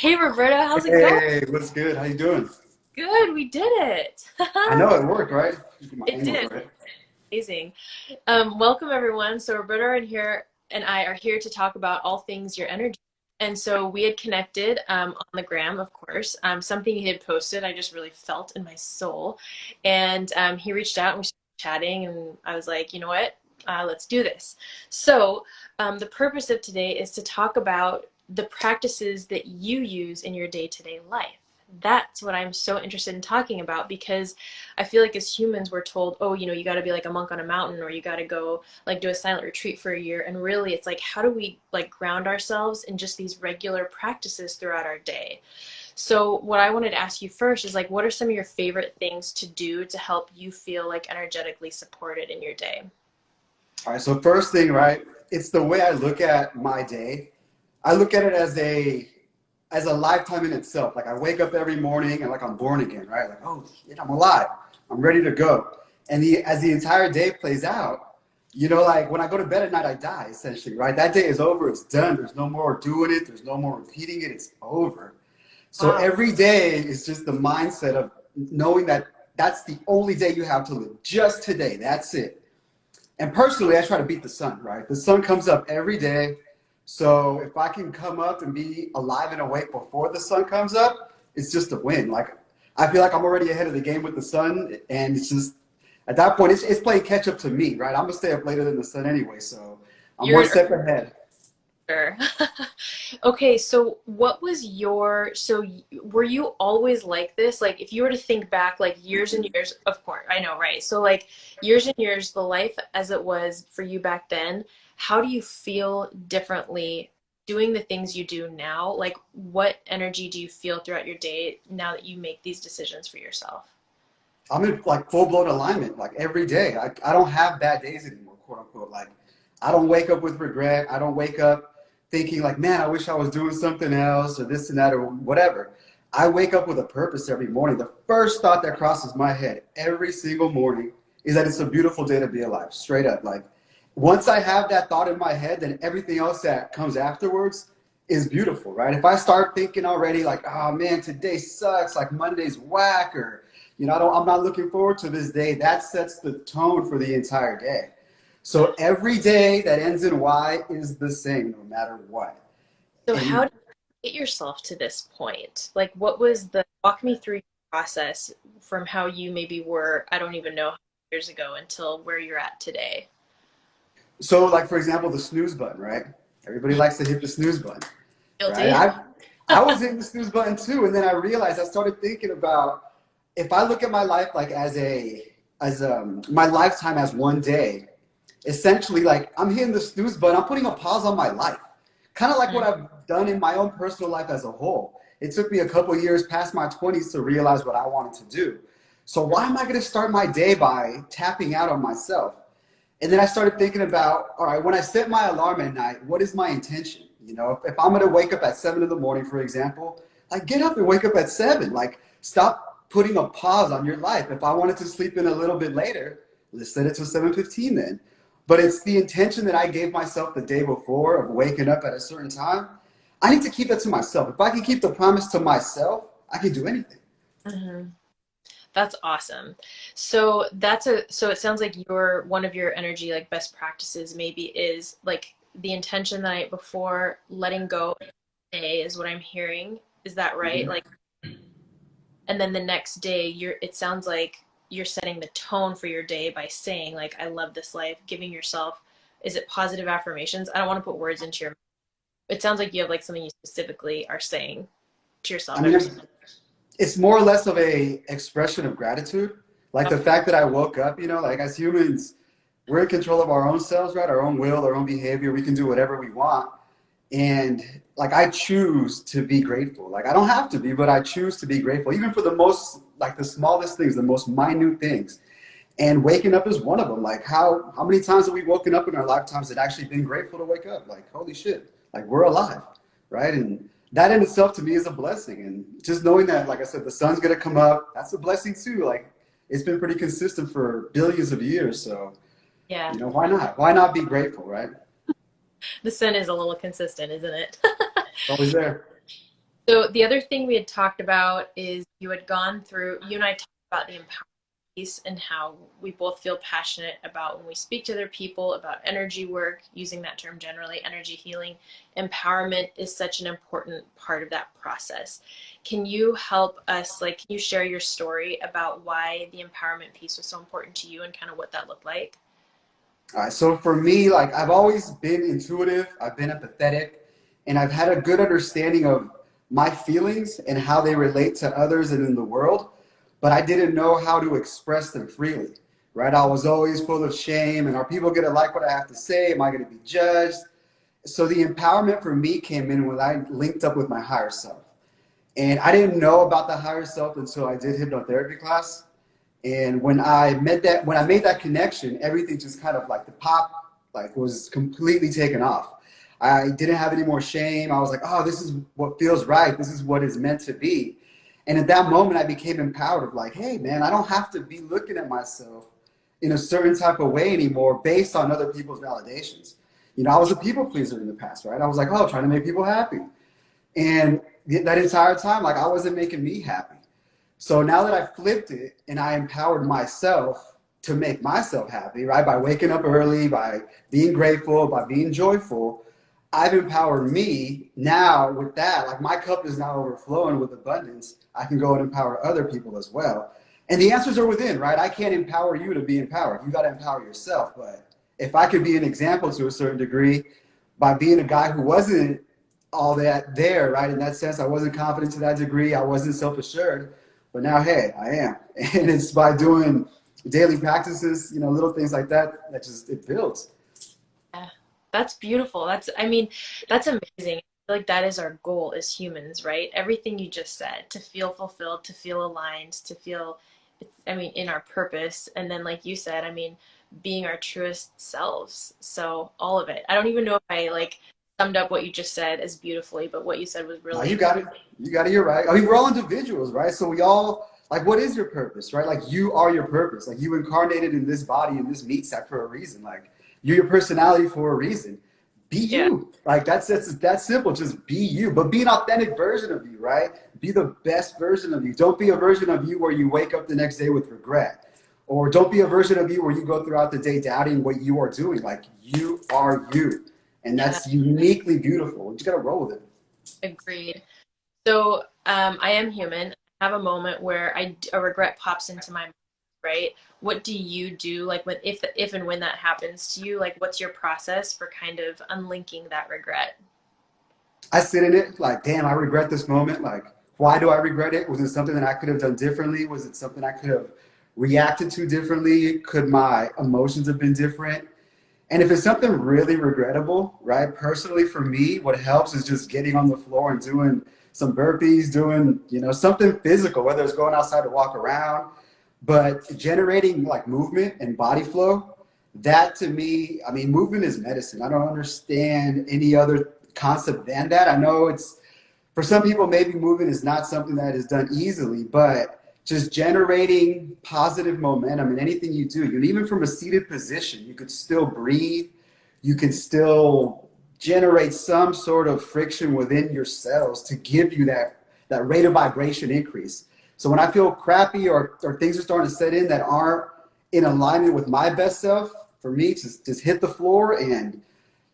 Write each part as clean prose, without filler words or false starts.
Hey Roberta, how's it going? Hey, what's good? How you doing? Good, we did it. I know it worked, right? My It name was did. right. Amazing. Welcome everyone. So Roberta and I are here to talk about all things your energy. And so we had connected on the gram, of course. Something he had posted, I just really felt in my soul. And he reached out and we started chatting, and I was like, you know what? Let's do this. So the purpose of today is to talk about the practices that you use in your day-to-day life. That's what I'm so interested in talking about because I feel like as humans we're told, oh, you got to be like a monk on a mountain, or you got to go like do a silent retreat for a year. And really it's like, how do we like ground ourselves in just these regular practices throughout our day? So what I wanted to ask you first is like, what are some of your favorite things to do to help you feel like energetically supported in your day? All right, so first thing, right? It's the way I look at my day. I look at it as a lifetime in itself. Like I wake up every morning and like I'm born again, right? Like, oh shit, I'm alive. I'm ready to go. And as the entire day plays out, like when I go to bed at night, I die essentially, right? That day is over. It's done. There's no more doing it. There's no more repeating it. It's over. So Wow. every day is just the mindset of knowing that that's the only day you have to live. Just today. That's it. And personally, I try to beat the sun, right? The sun comes up every day. So if I can come up and be alive and awake before the sun comes up, it's just a win. Like I feel like I'm already ahead of the game with the sun, and it's just at that point it's playing catch up to me, right? I'm gonna stay up later than the sun anyway, so I'm You're one an step ahead. earner. Okay, so were you always like this? Like if you were to think back like years and years, of course, I know, right? So like years and years, the life as it was for you back then, how do you feel differently doing the things you do now? Like what energy do you feel throughout your day now that you make these decisions for yourself? I'm in like full blown alignment, like every day. I don't have bad days anymore, quote unquote. Like I don't wake up with regret. I don't wake up thinking like, man, I wish I was doing something else or this and that or whatever. I wake up with a purpose every morning. The first thought that crosses my head every single morning is that it's a beautiful day to be alive, straight up. Like once I have that thought in my head, then everything else that comes afterwards is beautiful, right? If I start thinking already like, oh man, today sucks, like Monday's whack, or I'm not looking forward to this day. That sets the tone for the entire day. So every day that ends in Y is the same, no matter what. So how And did you get yourself to this point? Like what was the walk me through your process from how you maybe were, I don't even know how many years ago until where you're at today? so, like for example, the snooze button, right? Everybody likes to hit the snooze button, right? Guilty. I was hitting the snooze button too, and then I realized I started thinking about if I look at my life like as my lifetime as one day, essentially like I'm hitting the snooze button. I'm putting a pause on my life, kind of like what Mm. I've done in my own personal life as a whole. It took me a couple years past my 20s to realize what I wanted to do. So why am I going to start my day by tapping out on myself? And then I started thinking about, all right, when I set my alarm at night, what is my intention? If I'm going to wake up at 7 in the morning, for example, like get up and wake up at 7. Like stop putting a pause on your life. If I wanted to sleep in a little bit later, let's set it to 7:15 then. But it's the intention that I gave myself the day before of waking up at a certain time. I need to keep that to myself. If I can keep the promise to myself, I can do anything. Mhm. That's awesome. So it sounds like your one of your energy like best practices maybe is like the intention the night before, letting go day is what I'm hearing. Is that right? Mhm. Like, and then the next day it sounds like you're setting the tone for your day by saying like I love this life, giving yourself, is it positive affirmations? I don't want to put words into your, it sounds like you have like something you specifically are saying to I yourself every mean, it's more or less of a expression of gratitude. Like the fact that I woke up, like as humans, we're in control of our own selves, right? Our own will, our own behavior. We can do whatever we want. And like I choose to be grateful. Like I don't have to be, but I choose to be grateful, even for the most, like the smallest things, the most minute things. And waking up is one of them. Like how many times have we woken up in our lifetimes and actually been grateful to wake up? Like holy shit, like we're alive, right? And that in itself to me is a blessing. And just knowing that, like I said, the sun's gonna come up, that's a blessing too. Like it's been pretty consistent for billions of years. So Yeah. why not? Why not be grateful, right? The sin is a little consistent, isn't it? Always there. So the other thing we had talked about is you had gone through, you and I talked about the empowerment piece and how we both feel passionate about when we speak to other people about energy work, using that term generally, energy healing. Empowerment is such an important part of that process. Can you help us, like, can you share your story about why the empowerment piece was so important to you and kind of what that looked like? All right, so for me, like I've always been intuitive, I've been empathetic, and I've had a good understanding of my feelings and how they relate to others and in the world, but I didn't know how to express them freely, right? I was always full of shame, and are people gonna like what I have to say? Am I gonna be judged? So the empowerment for me came in when I linked up with my higher self. And I didn't know about the higher self until I did hypnotherapy class. And when I made that connection, everything just kind of like the pop like was completely taken off. I didn't have any more shame. I was like, oh, this is what feels right. This is what is meant to be. And at that moment, I became empowered of like, hey, man, I don't have to be looking at myself in a certain type of way anymore based on other people's validations. You know, I was a people pleaser in the past, right? I was like, oh, trying to make people happy. And that entire time, like I wasn't making me happy. So now that I flipped it and I empowered myself to make myself happy, right? By waking up early, by being grateful, by being joyful, I've empowered me. Now with that, like my cup is now overflowing with abundance. I can go and empower other people as well. And the answers are within, right? I can't empower you to be empowered. You got to empower yourself. But if I could be an example to a certain degree by being a guy who wasn't all that there, right? In that sense, I wasn't confident to that degree. I wasn't self-assured, but now, hey, I am. And it's by doing daily practices, you know, little things like that, that just, it builds. Yeah, that's beautiful. I mean, that's amazing. I feel like that is our goal as humans, right? Everything you just said, to feel fulfilled, to feel aligned, to feel, I mean, in our purpose. And then, like you said, I mean, being our truest selves. So all of it. I don't even know if I like summed up what you just said as beautifully, but what you said was No, you really, got it. You got it. You're right. I mean, we're all individuals, right? So we all, like, what is your purpose, right? Like, you are your purpose. Like, you incarnated in this body, in this meat sack for a reason. Like, you're your personality for a reason. Be yeah, you. Like, that's that simple. Just be you, but be an authentic version of you, right? Be the best version of you. Don't be a version of you where you wake up the next day with regret. Or don't be a version of you where you go throughout the day doubting what you are doing. Like, you are you. And yeah, that's uniquely beautiful. You just got to roll with it. agreed. So I am human. I have a moment where a regret pops into my mind, right? What do you do, like when if and when that happens to you? Like, what's your process for kind of unlinking that regret? I sit in it like, damn, I regret this moment. Like, why do I regret it? Was it something that I could have done differently? Was it something I could have reacted to differently? Could my emotions have been different? And if it's something really regrettable, right? Personally, for me, what helps is just getting on the floor and doing some burpees, doing, you know, something physical, whether it's going outside to walk around, but generating like movement and body flow, that to me, I mean, movement is medicine. I don't understand any other concept than that. I know it's for some people, maybe movement is not something that is done easily, but just generating positive momentum in anything you do, and even from a seated position, you could still breathe. You can still generate some sort of friction within your cells to give you that rate of vibration increase. So when I feel crappy or things are starting to set in that aren't in alignment with my best self, for me, just hit the floor and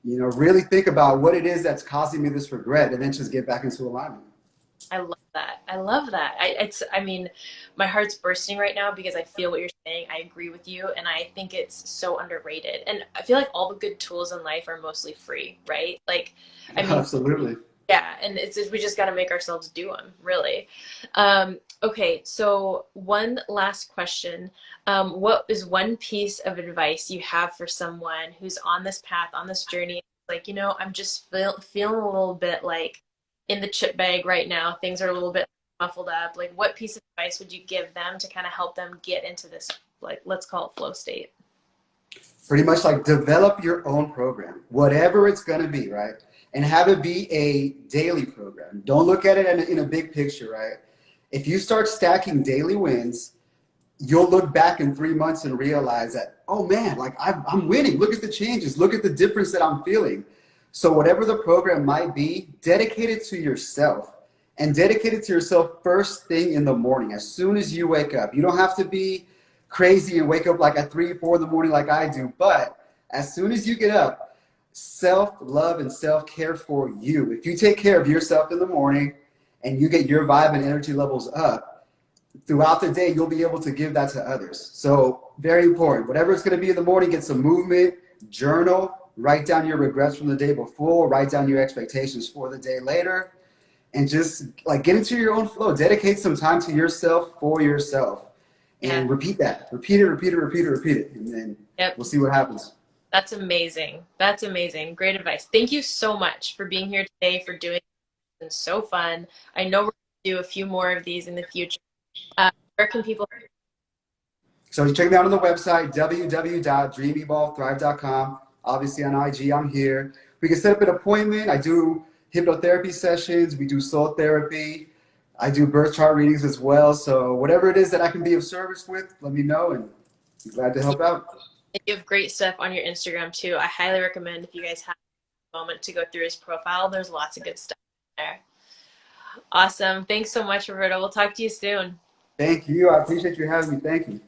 you know, really think about what it is that's causing me this regret and then just get back into alignment. I love that. I love that. I mean, my heart's bursting right now because I feel what you're saying. I agree with you, and I think it's so underrated. And I feel like all the good tools in life are mostly free, right? Like, I mean, Absolutely. yeah, and it's just, we just got to make ourselves do them, really. Okay, so one last question. What is one piece of advice you have for someone who's on this path, on this journey? Like, I'm just feeling a little bit like in the chip bag right now. Things are a little bit muffled up. Like, what piece of advice would you give them to kind of help them get into this, like, let's call it flow state? Pretty much like develop your own program, whatever it's going to be, right? And have it be a daily program. Don't look at it in a big picture, right? If you start stacking daily wins, you'll look back in 3 months and realize that, oh man, like I'm winning. Look at the changes. Look at the difference that I'm feeling. So whatever the program might be, dedicate it to yourself and dedicate it to yourself first thing in the morning, as soon as you wake up. You don't have to be crazy and wake up like at 3, 4 in the morning like I do, but as soon as you get up, self-love and self-care for you. If you take care of yourself in the morning and you get your vibe and energy levels up, throughout the day, you'll be able to give that to others. So very important. Whatever it's going to be in the morning, get some movement, journal, write down your regrets from the day before, write down your expectations for the day later, and just like get into your own flow. Dedicate some time to yourself for yourself, Yeah. and repeat that. Repeat it, repeat it, repeat it, repeat it, and then Yep. we'll see what happens. That's amazing. That's amazing. Great advice. Thank you so much for being here today, for doing it. It's been so fun. I know we're going to do a few more of these in the future. Where can people? So you check me out on the website, www.dreamevolvethrive.com. Obviously on IG, I'm here. We can set up an appointment. I do hypnotherapy sessions. We do soul therapy. I do birth chart readings as well. So whatever it is that I can be of service with, let me know, and I'm glad to help out. You have great stuff on your Instagram too. I highly recommend if you guys have a moment to go through his profile. There's lots of good stuff there. Awesome. Thanks so much, Roberto. We'll talk to you soon. Thank you. I appreciate you having me. Thank you.